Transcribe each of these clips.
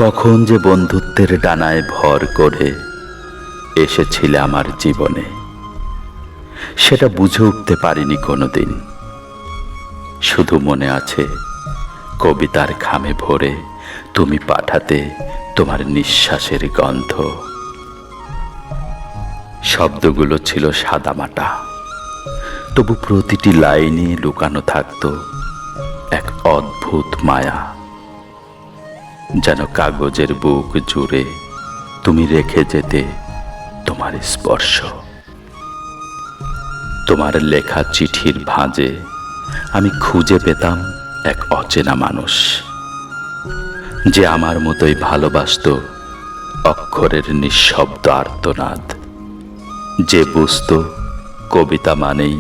কখন যে বন্ধুত্বের ডানায় ভর করে এসেছিলে আমার জীবনে, সেটা বুঝে উঠতে পারিনি কোনোদিন। শুধু মনে আছে কবিতার খামে ভরে তুমি পাঠাতে তোমার নিঃশ্বাসের গন্ধ। শব্দগুলো ছিল সাদামাটা, তবু প্রতিটি লাইনে লুকানো থাকতো এক অদ্ভুত মায়া। যেন কাগজের বুক জুড়ে তুমি রেখে যেতে তোমার স্পর্শ। তোমার লেখা চিঠির ভাঁজে আমি খুঁজে পেতাম এক অচেনা মানুষ, যে আমার মতোই ভালোবাসত অক্ষরের নিঃশব্দ আর্তনাদ, যে বুঝত কবিতা মানেই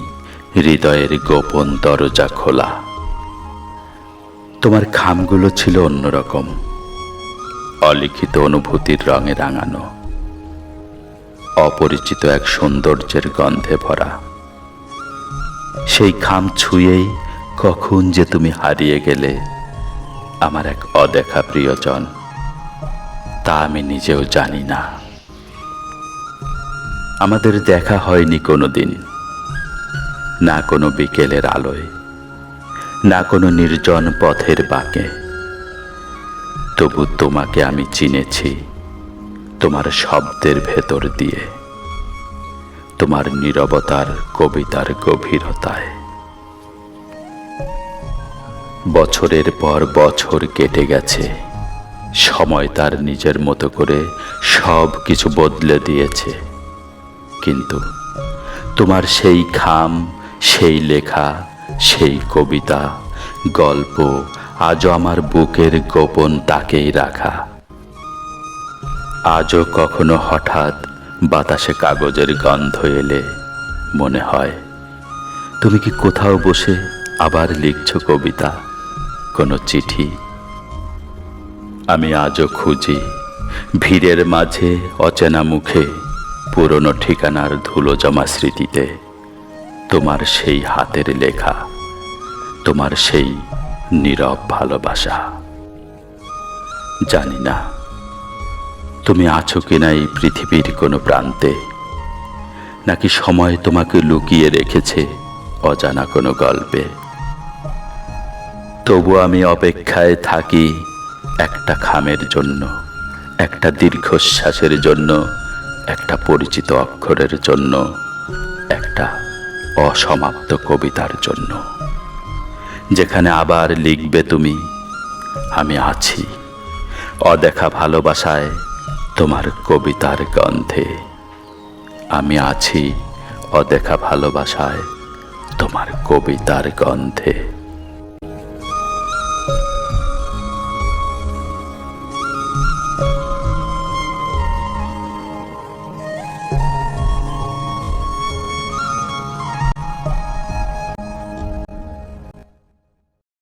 হৃদয়ের গোপন দরজা খোলা। তোমার খামগুলো ছিল অন্যরকম, অলিখিত অনুভূতির রঙে রাঙানো, অপরিচিত এক সৌন্দর্যের গন্ধে ভরা। সেই খাম ছুঁয়েই কখন যে তুমি হারিয়ে গেলে আমার এক অদেখা প্রিয়জন, তা আমি নিজেও জানি না। আমাদের দেখা হয়নি কোনোদিন, না কোনো বিকেলের আলোয়, না কোনো নির্জন পথের বাঁকে। তবু তোমাকে আমি চিনেছি তোমার শব্দের ভেতর দিয়ে, তোমার নীরবতার কবিতার গভীরতায়। বছরের পর বছর কেটে গেছে, সময় তার নিজের মতো করে সব কিছু বদলে দিয়েছে, কিন্তু তোমার সেই খাম, সেই লেখা, সেই কবিতা, গল্প আজও আমার বুকের গোপন তাকেই রাখা। আজও কখনো হঠাৎ বাতাসে কাগজের গন্ধ এলে মনে হয় তুমি কি কোথাও বসে আবার লিখছো কবিতা, কোনো চিঠি। আমি আজও খুঁজি ভিড়ের মাঝে অচেনা মুখে, পুরনো ঠিকানার ধুলো জমা স্মৃতিতে তোমার সেই হাতের লেখা, তোমার সেই নীরব ভালোবাসা। জানি না তুমি আছো কিনা এই পৃথিবীর কোনো প্রান্তে, নাকি সময় তোমাকে লুকিয়ে রেখেছে অজানা কোনো গল্পে। তবু আমি অপেক্ষায় থাকি একটা খামের জন্য, একটা দীর্ঘশ্বাসের জন্য, একটা পরিচিত অক্ষরের জন্য, একটা অসমাপ্ত কবিতার জন্য, যেখানে আবার লিখবে তুমি, আমি আছি অদেখা ভালোবাসায় তোমার কবিতার গন্ধে। আমি আছি অদেখা ভালোবাসায় তোমার কবিতার গন্ধে।